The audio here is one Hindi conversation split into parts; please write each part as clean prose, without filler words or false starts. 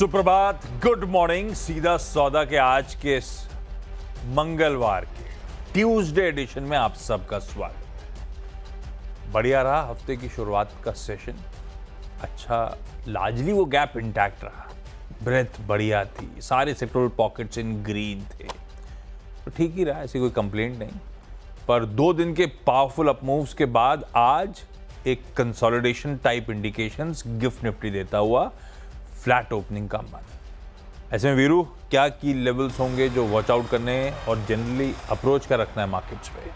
सुप्रभात, गुड मॉर्निंग। सीधा सौदा के आज के मंगलवार के ट्यूसडे एडिशन में आप सबका स्वागत है। बढ़िया रहा हफ्ते की शुरुआत का सेशन। अच्छा, लार्जली वो गैप इंटैक्ट रहा, ब्रेथ बढ़िया थी, सारे सेक्टोरल पॉकेट्स इन ग्रीन थे, तो ठीक ही रहा, ऐसी कोई कंप्लेंट नहीं। पर 2 दिन के पावरफुल अप मूव्स के बाद आज एक consolidation type indications gift Nifty देता हुआ फ्लैट ओपनिंग का मन। ऐसे में वीरू, क्या की लेवल्स होंगे जो वॉच आउट करने और जनरली अप्रोच का रखना है मार्केट्स पे?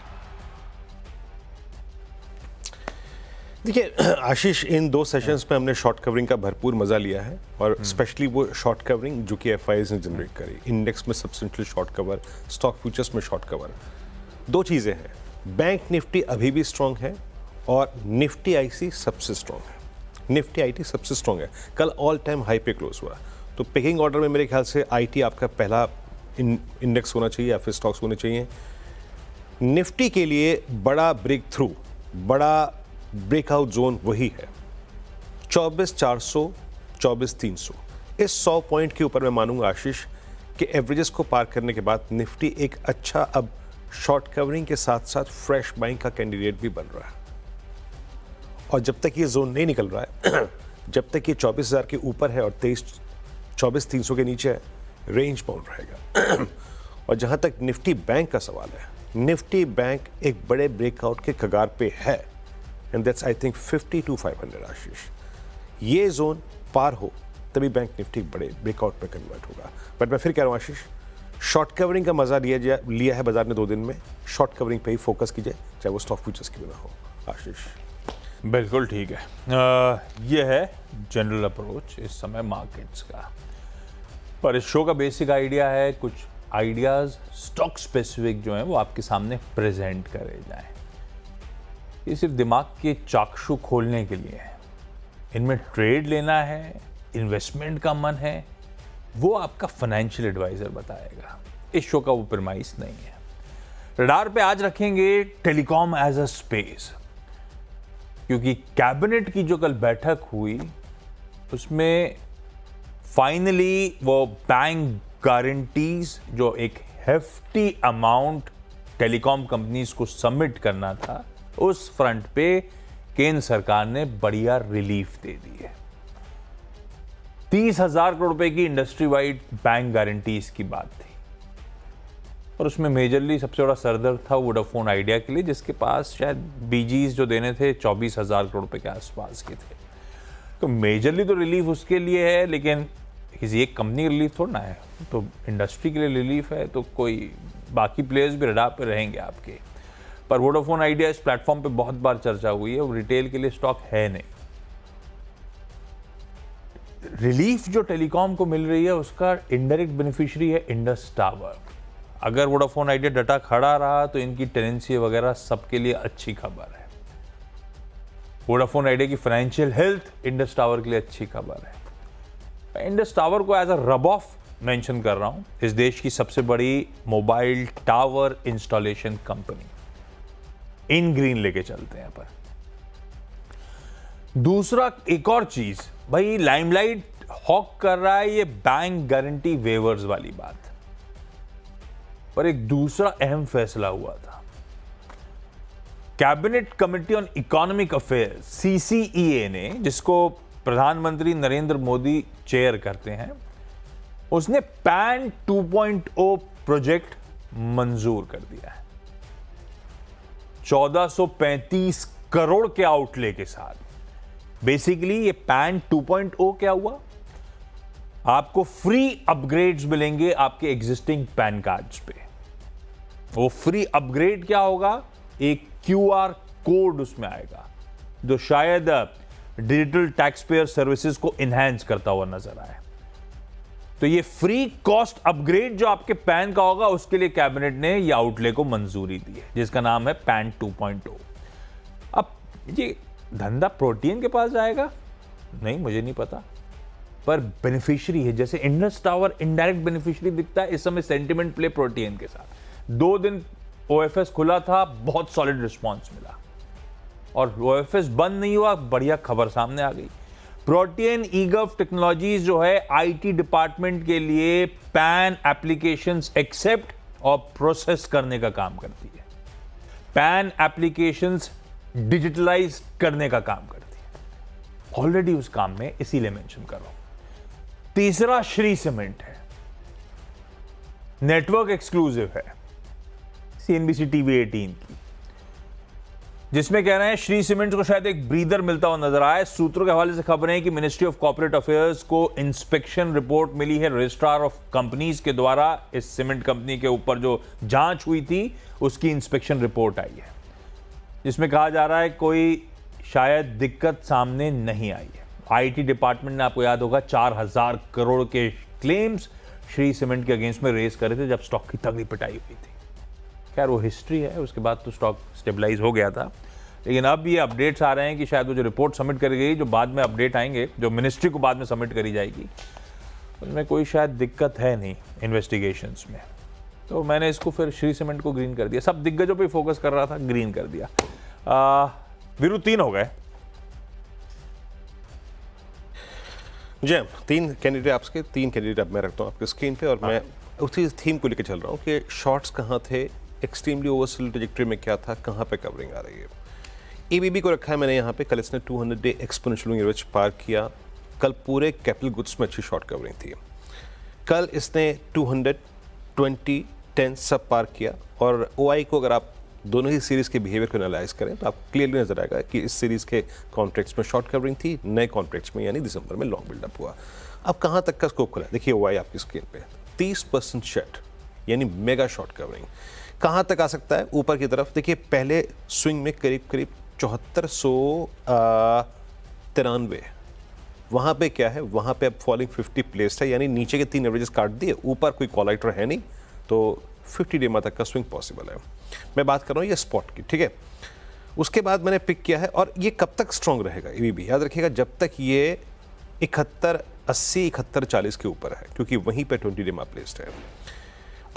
देखिए आशीष, इन 2 सेशंस में हमने शॉर्ट कवरिंग का भरपूर मजा लिया है और स्पेशली वो शॉर्ट कवरिंग जो कि एफआईज ने जनरेट करी। इंडेक्स में substantial short cover, stock futures में शॉर्ट कवर। 2 चीज़ें हैं, बैंक निफ्टी अभी भी स्ट्रांग है और निफ्टी आईसी सबसे स्ट्रांग है। निफ्टी आईटी सबसे स्ट्रांग है, कल ऑल टाइम हाई पे क्लोज हुआ। तो पिकिंग ऑर्डर में मेरे ख्याल से आईटी आपका पहला इंडेक्स होना चाहिए या फिर स्टॉक्स होने चाहिए। निफ्टी के लिए बड़ा ब्रेक थ्रू, बड़ा ब्रेकआउट जोन वही है 24,400, 24,300। इस 100 पॉइंट के ऊपर मैं मानूंगा आशीष कि एवरेजेस को पार करने के बाद निफ्टी एक अच्छा अब शॉर्ट कवरिंग के साथ साथ फ्रेश बाइंग का कैंडिडेट भी बन रहा है। और जब तक ये जोन नहीं निकल रहा है जब तक ये 24,000 के ऊपर है और 24,300 के नीचे है, रेंज बाउंड रहेगा। और जहां तक निफ्टी बैंक का सवाल है, निफ्टी बैंक एक बड़े ब्रेकआउट के कगार पे है and that's I think 50 to 500 आशीष। ये जोन पार हो तभी बैंक निफ्टी बड़े ब्रेकआउट में कन्वर्ट होगा। बट मैं फिर कह रहा हूँ आशीष, शॉर्ट कवरिंग का मजा लिया है बाजार ने 2 दिन में, शॉर्ट कवरिंग पे ही फोकस कीजिए, चाहे वो स्टॉक फ्यूचर्स की बिना हो आशीष। बिल्कुल ठीक है। ये है जनरल अप्रोच इस समय मार्केट्स का। पर इस शो का बेसिक आइडिया है कुछ आइडियाज स्टॉक स्पेसिफिक जो हैं वो आपके सामने प्रेजेंट करे जाएं। ये सिर्फ दिमाग के चाक्षु खोलने के लिए है। इनमें ट्रेड लेना है, इन्वेस्टमेंट का मन है, वो आपका फाइनेंशियल एडवाइजर बताएगा। इस शो का वो प्रेमाइस नहीं है। रडार पे आज रखेंगे टेलीकॉम एज अ स्पेस, क्योंकि कैबिनेट की जो कल बैठक हुई उसमें फाइनली वो बैंक गारंटीज जो एक हेफ्टी अमाउंट टेलीकॉम कंपनीज को सबमिट करना था, उस फ्रंट पे केंद्र सरकार ने बढ़िया रिलीफ दे दी है। 30,000 करोड़ रुपए की इंडस्ट्री वाइड बैंक गारंटीज की बात थी और उसमें मेजरली सबसे बड़ा सरदर्द था वोडाफोन आइडिया के लिए, जिसके पास शायद बीजीज जो देने थे 24,000 करोड़ रुपए के आसपास के थे। तो मेजरली तो रिलीफ उसके लिए है, लेकिन किसी एक कंपनी का रिलीफ थोड़ा ना है, तो इंडस्ट्री के लिए रिलीफ है, तो कोई बाकी प्लेयर्स भी रडार पे रहेंगे आपके। पर वोडाफोन आइडिया इस प्लेटफॉर्म पे बहुत बार चर्चा हुई है, वो रिटेल के लिए स्टॉक है नहीं। रिलीफ जो टेलीकॉम को मिल रही है उसका इनडायरेक्ट बेनिफिशियरी है इंडस टावर। अगर वोडाफोन आइडिया डटा खड़ा रहा तो इनकी टेनेंसी वगैरह सबके लिए अच्छी खबर है। वोडाफोन आइडिया की फाइनेंशियल हेल्थ इंडस टावर के लिए अच्छी खबर है। मैं इंडस टावर को as a rub of mention कर रहा हूं, इस देश की सबसे बड़ी मोबाइल टावर इंस्टॉलेशन कंपनी। इन ग्रीन लेके चलते हैं। पर दूसरा एक और चीज, भाई लाइमलाइट हॉक कर रहा है ये बैंक गारंटी वेवर्स वाली बात, पर एक दूसरा अहम फैसला हुआ था। Cabinet committee on economic affairs CCEA ने, जिसको प्रधानमंत्री नरेंद्र मोदी चेयर करते हैं, उसने पैन 2.0 प्रोजेक्ट मंजूर कर दिया है 1435 करोड़ के आउटले के साथ। बेसिकली ये पैन 2.0 क्या हुआ, आपको फ्री अपग्रेड्स मिलेंगे आपके एग्जिस्टिंग पैन कार्ड्स पे। वो फ्री अपग्रेड क्या होगा, एक क्यूआर कोड उसमें आएगा जो शायद डिजिटल टैक्स पेयर सर्विसेज को इनहैंस करता हुआ नजर आए। तो ये फ्री कॉस्ट अपग्रेड जो आपके पैन का होगा, उसके लिए कैबिनेट ने ये आउटले को मंजूरी दी है, जिसका नाम है पैन 2.0। अब ये धंधा प्रोटीन के पास जाएगा नहीं, मुझे नहीं पता, पर बेनिफिशियरी है। जैसे इंडस टावर इनडायरेक्ट बेनिफिशियरी दिखता है इस समय सेंटिमेंट प्ले प्रोटीन के साथ। 2 दिन ओएफएस खुला था, बहुत सॉलिड रिस्पांस मिला, और ओएफएस बंद नहीं हुआ, बढ़िया खबर सामने आ गई। प्रोटियन ईगव टेक्नोलॉजीज जो है आईटी डिपार्टमेंट के लिए पैन एप्लीकेशंस एक्सेप्ट और प्रोसेस करने का काम करती है, पैन एप्लीकेशंस डिजिटलाइज करने का काम करती है। ऑलरेडी उस काम में इसीलिए मेंशन कर रहा हूं। तीसरा श्री सीमेंट है, नेटवर्क एक्सक्लूसिव है, सीएनबीसी टीवी 18 की, जिसमें कह रहे हैं श्री सीमेंट को शायद एक ब्रीदर मिलता हुआ नजर आया। सूत्रों के हवाले से खबर है कि मिनिस्ट्री ऑफ कॉर्पोरेट अफेयर्स को इंस्पेक्शन रिपोर्ट मिली है रजिस्ट्रार ऑफ कंपनीज के द्वारा। इस सीमेंट कंपनी के ऊपर जो जांच हुई थी उसकी इंस्पेक्शन रिपोर्ट आई है, जिसमें कहा जा रहा है कोई शायद दिक्कत सामने नहीं आई है। आईटी डिपार्टमेंट ने, आपको याद होगा, 4000 करोड़ के क्लेम्स श्री सीमेंट के अगेंस्ट में रेज करे थे जब स्टॉक की तगड़ी पिटाई हुई थी। खैर वो हिस्ट्री है, उसके बाद तो स्टॉक स्टेबलाइज हो गया था। लेकिन अब ये अपडेट्स आ रहे हैं कि शायद वो जो रिपोर्ट सबमिट करी गई, जो बाद में अपडेट आएंगे, जो मिनिस्ट्री को बाद में सबमिट करी जाएगी, उसमें कोई शायद दिक्कत है नहीं इन्वेस्टिगेशंस में। तो मैंने इसको फिर श्री सीमेंट को ग्रीन कर दिया। सब दिग्गजों पे फोकस कर रहा था, ग्रीन कर दिया। वीरू 3 हो गए। जैम 3 कैंडिडेट आपके, 3 कैंडिडेट अब मैं रखता हूँ आपके स्क्रीन पे, और मैं उसी थीम को लेकर चल रहा हूँ कि शॉर्ट्स कहाँ थे, एक्सट्रीमली ओवरसोल्ड ट्रैजेक्टरी में क्या था, कहाँ पे कवरिंग आ रही है। एबीबी को रखा है मैंने यहाँ पे। कल इसने 200 डे एक्सपोनेंशियल एवरेज पार किया। कल पूरे कैपिटल गुड्स में अच्छी शॉर्ट कवरिंग थी। कल इसने 200, 20, 10 सब पार किया। और ओआई को अगर आप दोनों ही सीरीज़ के बिहेवियर को एनालाइज करें तो आप क्लियरली नजर आएगा कि इस सीरीज़ के कॉन्ट्रैक्ट्स में शॉर्ट कवरिंग थी, नए कॉन्ट्रैक्ट्स में यानी दिसंबर में लॉन्ग बिल्डअप हुआ। अब कहाँ तक का स्कोप खुला है, देखिए ओआई आपकी स्क्रीन पे 30% शेट यानी मेगा शॉर्ट कवरिंग। कहाँ तक आ सकता है, ऊपर की तरफ देखिए। पहले स्विंग में करीब 7493, वहाँ पे क्या है, वहाँ पे अब फॉलिंग 50 प्लेस है, यानी नीचे के 3 एवरेजेस काट दिए, ऊपर कोई कॉलाइटर है नहीं, तो 50 डे तक का स्विंग पॉसिबल है। मैं बात कर रहा हूँ ये स्पॉट की, ठीक है। उसके बाद मैंने पिक किया है, और ये कब तक स्ट्रॉन्ग रहेगा एबीबी, याद रखिएगा, जब तक ये 7180, 7140 के ऊपर है, क्योंकि वहीं पे 20 डे प्लेस्ड है।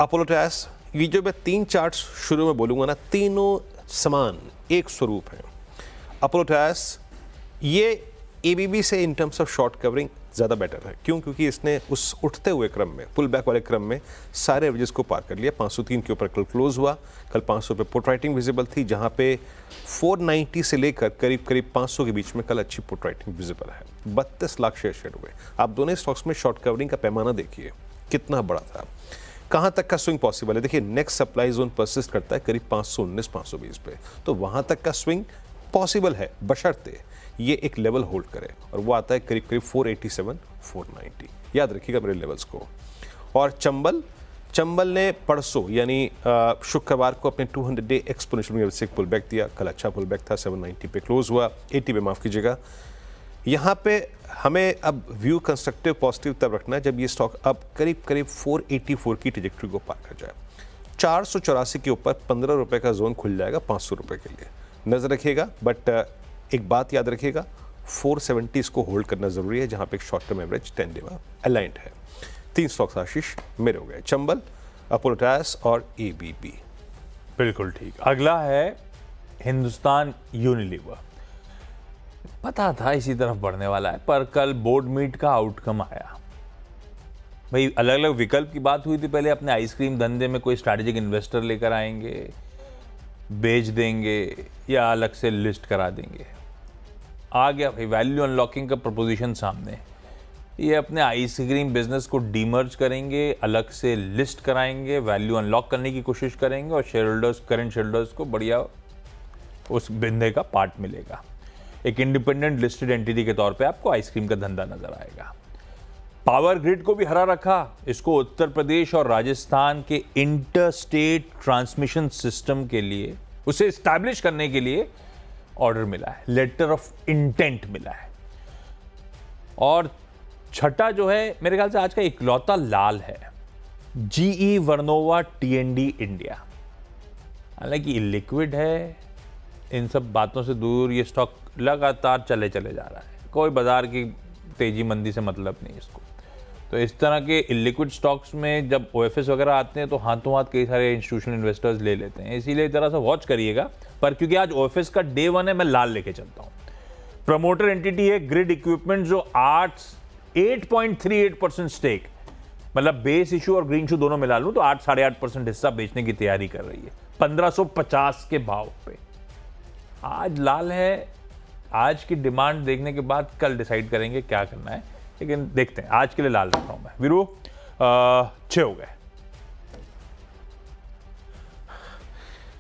अपोलो टायर्स, ये जो मैं 3 चार्ट्स शुरू में बोलूँगा ना, तीनों समान एक स्वरूप है। अपोलो टायर्स ये एबीबी से in terms of short covering ज़्यादा बेटर है। क्यों? क्योंकि इसने उस उठते हुए क्रम में, पुल बैक वाले क्रम में सारे एवरेजेस को पार कर लिया। 503 के ऊपर कल क्लोज हुआ। कल 500 पे पुट राइटिंग विजिबल थी, जहाँ पे 490 से लेकर करीब 500 के बीच में कल अच्छी पुट राइटिंग विजिबल है। 32 लाख शेयर हुए। आप दोनों स्टॉक्स में शॉर्ट कवरिंग का पैमाना देखिए कितना बड़ा था। कहाँ तक का स्विंग पॉसिबल है, देखिए नेक्स्ट सप्लाई जोन परसिस्ट करता है करीब 519, 520 पे, तो वहाँ तक का स्विंग पॉसिबल है, बशर्ते ये एक लेवल होल्ड करे, और वो आता है करीब 487, 490। याद रखिएगा मेरे लेवल्स को। और चंबल ने परसों यानी शुक्रवार को अपने 200 डे एक्सपोनेंशियल से पुल बैक दिया। कल अच्छा पुल बैक था, 790 पे क्लोज हुआ, 80 पे माफ़ कीजिएगा। यहाँ पे हमें अब व्यू कंस्ट्रक्टिव पॉजिटिव तब रखना है जब ये स्टॉक अब करीब 484 की ट्रैजेक्टरी को पार कर जाए। 484 के ऊपर 15 रुपये का जोन खुल जाएगा 500 रुपये के लिए, नज़र रखिएगा। बट एक बात याद रखिएगा, 470 को होल्ड करना ज़रूरी है, जहाँ पे एक short term average 10 day aligned है। 3 स्टॉक्स आशीष मेरे हो गए, चंबल, अपोलो टायर्स और एबीबी। बिल्कुल ठीक। अगला है हिंदुस्तान यूनिलीवर। पता था इसी तरफ बढ़ने वाला है, पर कल बोर्ड मीट का आउटकम आया। भाई अलग अलग विकल्प की बात हुई थी पहले, अपने आइसक्रीम धंधे में कोई स्ट्रैटेजिक इन्वेस्टर लेकर आएंगे, बेच देंगे, या अलग से लिस्ट करा देंगे। आ गया भाई वैल्यू अनलॉकिंग का प्रपोजिशन सामने। ये अपने आइसक्रीम बिजनेस को डीमर्ज करेंगे, अलग से लिस्ट कराएंगे, वैल्यू अनलॉक करने की कोशिश करेंगे, और share holders, current share holders को बढ़िया उस धंधे का पार्ट मिलेगा। एक इंडिपेंडेंट लिस्टेड एंटिटी के तौर पे आपको आइसक्रीम का धंधा नजर आएगा। पावर ग्रिड को भी हरा रखा। इसको उत्तर प्रदेश और राजस्थान के इंटरस्टेट ट्रांसमिशन सिस्टम के लिए, उसे एस्टैब्लिश करने के लिए ऑर्डर मिला है, लेटर ऑफ इंटेंट मिला है। और छठा जो है मेरे ख्याल से आज का इकलौता लाल है, जीई वर्नोवा टीएनडी इंडिया। हालांकि लिक्विड है, इन सब बातों से दूर ये स्टॉक लगातार चले जा रहा है, कोई बाजार की तेजी मंदी से मतलब नहीं इसको। तो इस तरह के इलिक्विड स्टॉक्स में जब ओएफएस वगैरह आते हैं तो हाथों हाथ कई सारे इंस्टीट्यूशनल इन्वेस्टर्स ले लेते हैं, इसीलिए तरह से वॉच करिएगा। पर क्योंकि आज ओएफएस का डे 1 है, मैं लाल लेके चलता हूँ। प्रमोटर एंटिटी है ग्रिड इक्विपमेंट जो 8.38% स्टेक, मतलब बेस इशू और ग्रीन इशू दोनों मिला लूं तो 8-8.5% हिस्सा बेचने की तैयारी कर रही है 1550 के भाव पे। आज लाल है, आज की डिमांड देखने के बाद कल डिसाइड करेंगे क्या करना है, लेकिन देखते हैं। आज के लिए लाल रखा हूं मैं। वीरू 6 हो गए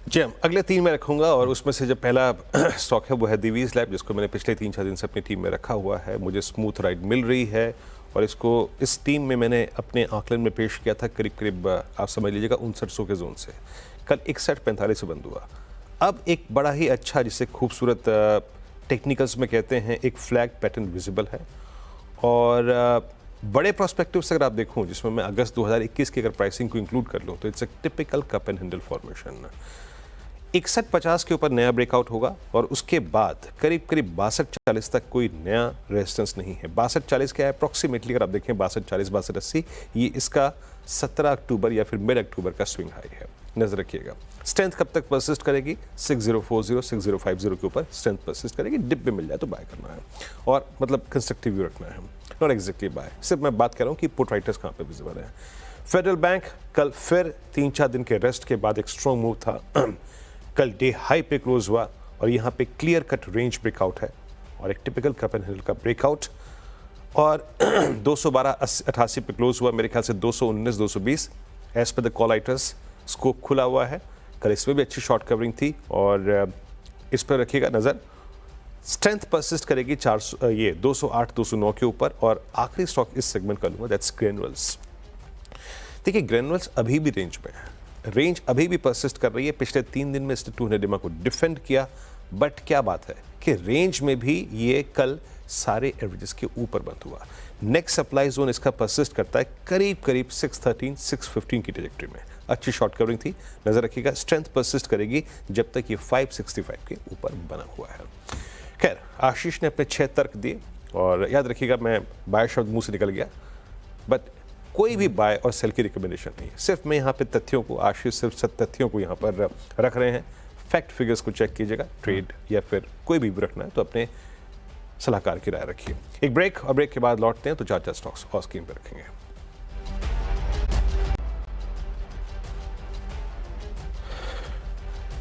जी। अगले 3 में रखूंगा और उसमें से जो पहला स्टॉक है वो है दिवीज लैब, जिसको मैंने पिछले 3-4 दिन से अपनी टीम में रखा हुआ है। मुझे स्मूथ राइड मिल रही है और इसको इस टीम में मैंने अपने आकलन में पेश किया था करीब करीब आप समझ लीजिएगा 5900 के जोन से। कल 6145 से बंद हुआ। अब एक बड़ा ही अच्छा, जिसे खूबसूरत टेक्निकल्स में कहते हैं, एक फ्लैग पैटर्न विजिबल है और बड़े प्रोस्पेक्टिव से अगर आप देखूं, जिसमें मैं अगस्त 2021 की अगर प्राइसिंग को इंक्लूड कर लूं तो it's a typical cup and handle formation. 6150 के ऊपर नया ब्रेकआउट होगा और उसके बाद करीब करीब 6240 तक कोई नया रेजिस्टेंस नहीं है। 6240 क्या है अप्रॉक्सीमेटली, अगर आप देखें 6240 6280, ये इसका 17 अक्टूबर या फिर मिड अक्टूबर का स्विंग हाई है, नजर रखिएगा। स्ट्रेंथ कब तक परसिस्ट करेगी? 6040 6050 के ऊपर स्ट्रेंथ परसिस्ट करेगी। डिप भी मिल जाए तो बाय करना है और मतलब कंस्ट्रक्टिव व्यू रखना है, नॉट एग्जैक्टली बाय। सिर्फ मैं बात कर रहा हूँ कि पुट राइटर्स कहाँ पे विजिबल है। फेडरल बैंक कल फिर 3-4 दिन के रेस्ट के बाद एक स्ट्रॉन्ग मूव था। कल डे हाई पे क्लोज हुआ और यहाँ पे क्लियर कट रेंज ब्रेकआउट है और एक टिपिकल कप एंड हैंडल का ब्रेकआउट और 212.88 पे क्लोज हुआ। मेरे ख्याल से 219-220 as per the call writers scope खुला हुआ है। कल इसमें भी अच्छी शॉर्ट कवरिंग थी और इस पर रखिएगा नज़र। स्ट्रेंथ परसिस्ट करेगी 208-209 के ऊपर। और आखिरी स्टॉक इस सेगमेंट का लूँगा, दैट्स ग्रेनुअल्स। देखिए ग्रेनुअल्स अभी भी रेंज में है, रेंज अभी भी परसिस्ट कर रही है। पिछले 3 दिन में इसने 200 EMA को डिफेंड किया, बट क्या बात है कि रेंज में भी ये कल सारे एवरेजेस के ऊपर बंद हुआ। नेक्स्ट सप्लाई जोन इसका परसिस्ट करता है करीब करीब 613-615 की ट्रैजेक्टरी में। अच्छी शॉर्ट कवरिंग थी, नजर रखिएगा। स्ट्रेंथ परसिस्ट करेगी जब तक ये 565 के ऊपर बना हुआ है। खैर, आशीष ने अपने 6 तर्क दिए और याद रखिएगा मैं बाय शब्द मुंह से निकल गया, बट कोई भी बाय और सेल की रिकमेंडेशन नहीं है। सिर्फ मैं यहाँ पे तथ्यों को, आशीष सिर्फ तथ्यों को यहाँ पर रख रहे हैं। फैक्ट फिगर्स को चेक कीजिएगा। ट्रेड या फिर कोई भी रखना है तो अपने सलाहकार की राय रखिए। एक ब्रेक और ब्रेक के बाद लौटते हैं तो 4 स्टॉक्स और स्क्रीन पर रखेंगे।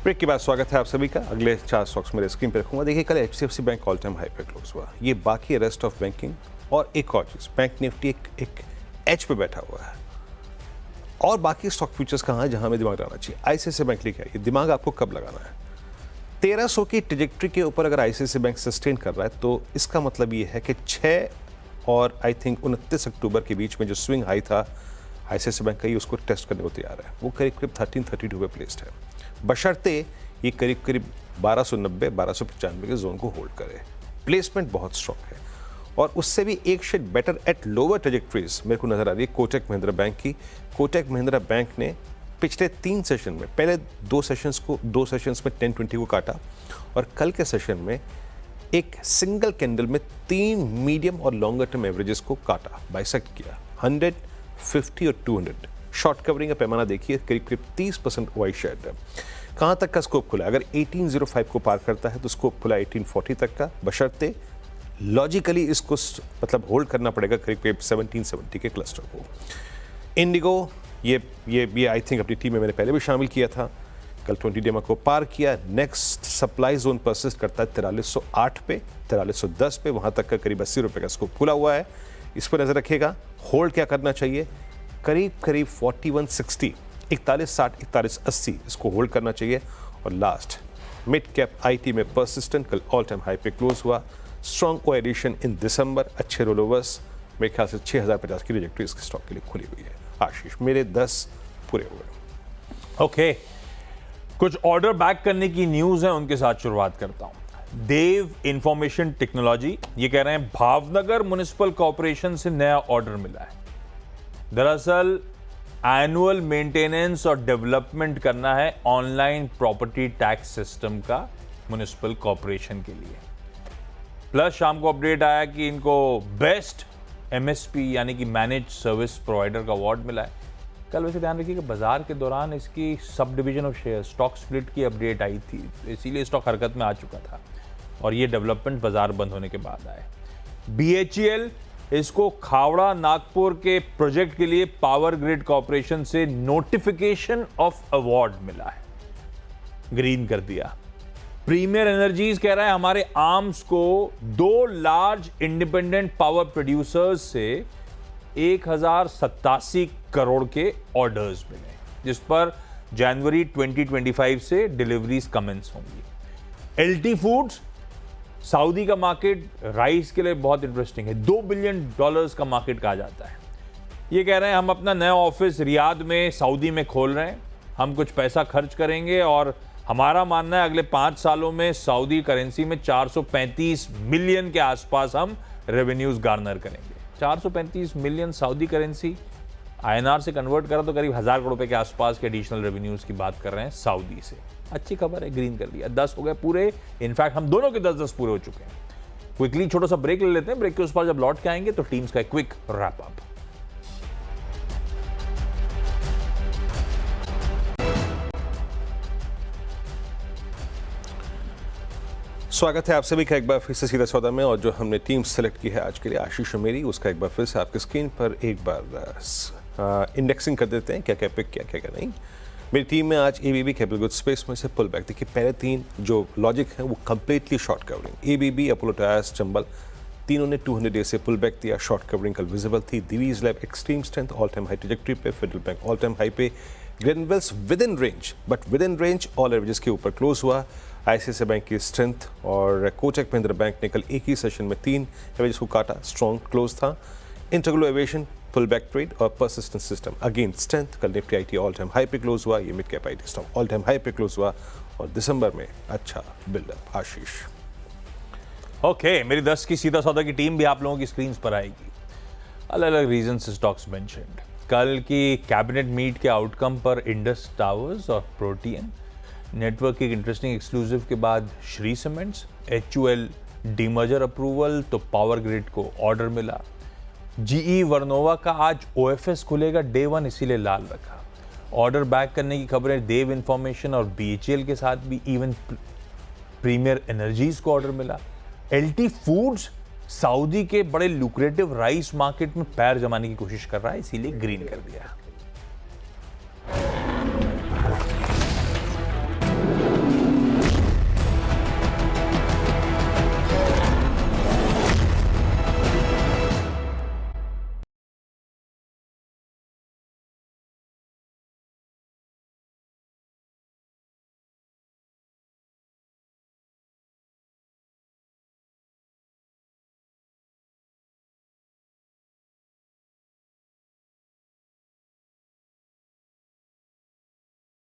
ब्रेक के बाद स्वागत है आप सभी का। अगले 4 स्टॉक्स मेरे स्क्रीन पर रखूंगा। देखिए कल HDFC bank all time high पे क्लोज हुआ। ये बाकी रेस्ट ऑफ बैंकिंग और एक और चीज, बैंक निफ्टी एक एच पे बैठा हुआ है और बाकी स्टॉक फ्यूचर्स कहाँ है जहां हमें दिमाग लगाना चाहिए। ICICI बैंक लेके आइए, दिमाग आपको कब लगाना है? 1300 की ट्रेजेक्ट्री के ऊपर अगर ICICI बैंक सस्टेन कर रहा है तो इसका मतलब ये है कि 6 और आई थिंक 29 अक्टूबर के बीच में जो स्विंग हाई था ICICI बैंक का, ही उसको टेस्ट करने को तैयार है। वो करीब करीब 1332 पे प्लेस्ड है, बशर्ते ये करीब करीब 1290-1295 के जोन को होल्ड करे। प्लेसमेंट बहुत स्ट्रॉन्ग है और उससे भी एक shade better at lower trajectories मेरे को नजर आ रही है कोटक महिंद्रा बैंक की। कोटक महिंद्रा बैंक ने पिछले 3 सेशन में, पहले 2 सेशंस में 1020 को काटा और कल के सेशन में एक सिंगल कैंडल में 3 मीडियम और लॉन्गर टर्म एवरेजेस को काटा, बाइसेक्ट किया। 100, 50 और 200 शॉर्ट कवरिंग का पैमाना देखिए, करीब करीब 30% वाई शेड है। कहाँ तक का स्कोप खुला? अगर 1805 को पार करता है तो स्कोप खुला 1840 तक का, बशर्ते लॉजिकली इसको मतलब होल्ड करना पड़ेगा करीब करीब 1770 के क्लस्टर को। इंडिगो ये आई थिंक अपनी टीम में मैंने पहले भी शामिल किया था। कल 20 EMA को पार किया। नेक्स्ट सप्लाई जोन परसिस्ट करता है 4308 पे, 4310 पे, वहां तक का करीब 80 रुपए का स्कोप खुला हुआ है। इस पर नजर रखिएगा। होल्ड क्या करना चाहिए? करीब करीब 4160, 4160, 4180 इसको होल्ड करना चाहिए। और लास्ट मिड कैप IT में परसिस्टेंट कल ऑल टाइम हाई पे क्लोज हुआ। स्ट्रॉन्ग ओ एडिशन इन दिसंबर, अच्छे रोलोवर्स, मेरे ख्याल से 6050 की ट्रेजेक्टरी इसके स्टॉक के लिए खुली हुई है। आशीष, मेरे 10 पूरे हुए। ओके, कुछ ऑर्डर बैक करने की न्यूज है, उनके साथ शुरुआत करता हूं। देव इंफॉर्मेशन टेक्नोलॉजी ये कह रहे हैं भावनगर म्युनिसिपल कॉर्पोरेशन से नया ऑर्डर मिला है। दरअसल एनुअल मेंटेनेंस और डेवलपमेंट करना है ऑनलाइन प्रॉपर्टी टैक्स सिस्टम का म्युनिसिपल कॉर्पोरेशन के लिए। प्लस शाम को अपडेट आया कि इनको बेस्ट MSP यानी कि मैनेज सर्विस प्रोवाइडर का अवार्ड मिला है। कल वैसे ध्यान रखिए कि बाजार के दौरान इसकी sub division of share stock split की अपडेट आई थी, इसीलिए स्टॉक हरकत में आ चुका था। और ये डेवलपमेंट बाजार बंद होने के बाद आए। BHEL, इसको खावड़ा नागपुर के प्रोजेक्ट के लिए पावर ग्रिड कॉर्पोरेशन से नोटिफिकेशन ऑफ अवार्ड मिला है, ग्रीन कर दिया। प्रीमियर एनर्जीज कह रहा है हमारे आर्म्स को 2 लार्ज इंडिपेंडेंट पावर प्रोड्यूसर्स से 1087 करोड़ के ऑर्डर्स मिले, जिस पर जनवरी 2025 से डिलीवरीज कमेंस होंगी। LT फूड्स, सऊदी का मार्केट राइस के लिए बहुत इंटरेस्टिंग है, $2 बिलियन का मार्केट कहा जाता है। ये कह रहे हैं हम अपना नया ऑफिस रियाद में सऊदी में खोल रहे हैं, हम कुछ पैसा खर्च करेंगे और हमारा मानना है अगले 5 सालों में सऊदी करेंसी में 435 मिलियन के आसपास हम रेवेन्यूज गार्नर करेंगे। 435 मिलियन सऊदी करेंसी INR से कन्वर्ट करा तो करीब 1000 करोड़ रुपए के आसपास के एडिशनल रेवेन्यूज की बात कर रहे हैं सऊदी से। अच्छी खबर है, ग्रीन कर दिया, 10 हो गए पूरे। इनफैक्ट हम दोनों के 10-10 पूरे हो चुके हैं। क्विकली छोटा सा ब्रेक ले लेते हैं, ब्रेक के उस पर जब लौट के आएंगे तो टीम्स का क्विक रैप अप। स्वागत है आप सभी का एक बार फिर से सीधा सौदा में। और जो हमने टीम सेलेक्ट की है आज के लिए आशीष और मेरी, उसका एक बार फिर से आपकी स्क्रीन पर एक बार इंडेक्सिंग कर देते हैं, क्या क्या पिक क्या क्या नहीं। मेरी टीम में आज ABB कैपिटल गुड्स स्पेस में से पुल बैक। देखिए पहले 3 जो लॉजिक है वो completely short covering. ABB, Apollo Tyres, Chambal, तीनों ने 200 डेज से पुल बैक दिया। शॉर्ट कवरिंग कल विजिबल थी। Divi's Lab extreme strength all time high trajectory पे, Federal Bank all time high पे, ग्लेनवेल्स within range, but within range all averages के ऊपर क्लोज हुआ। ICICI बैंक की स्ट्रेंथ और कोटक महिंद्रा बैंक ने कल एक ही सेशन में 3 एवरेजेस को काटा, स्ट्रॉन्ग क्लोज था। इंटरग्लो एविएशन पुल बैक ट्रेड और परसिस्टेंट सिस्टम अगेन स्ट्रेंथ। कल Nifty IT all time high पे क्लोज हुआ। ये mid cap IT stock all time high पे क्लोज हुआ और दिसंबर में अच्छा बिल्डअप। आशीष ओके, मेरी 10 की सीधा सौदा की टीम भी आप लोगों की स्क्रीन पर आएगी। अलग अलग रीजन से स्टॉक्स मेंशन्ड। कल की कैबिनेट मीट के आउटकम पर इंडस टावर्स और प्रोटियन नेटवर्क की इंटरेस्टिंग एक्सक्लूसिव के बाद Shri cements, HUL demerger approval तो पावर ग्रिड को ऑर्डर मिला। GE वर्नोवा का आज OFS खुलेगा डे 1, इसीलिए लाल रखा। ऑर्डर बैक करने की खबरें देव इंफॉर्मेशन और BHEL के साथ भी। इवन प्रीमियर एनर्जीज को ऑर्डर मिला। LT फूड्स सऊदी के बड़े लुक्रेटिव राइस मार्केट में पैर जमाने की कोशिश कर रहा है, इसीलिए ग्रीन कर दिया।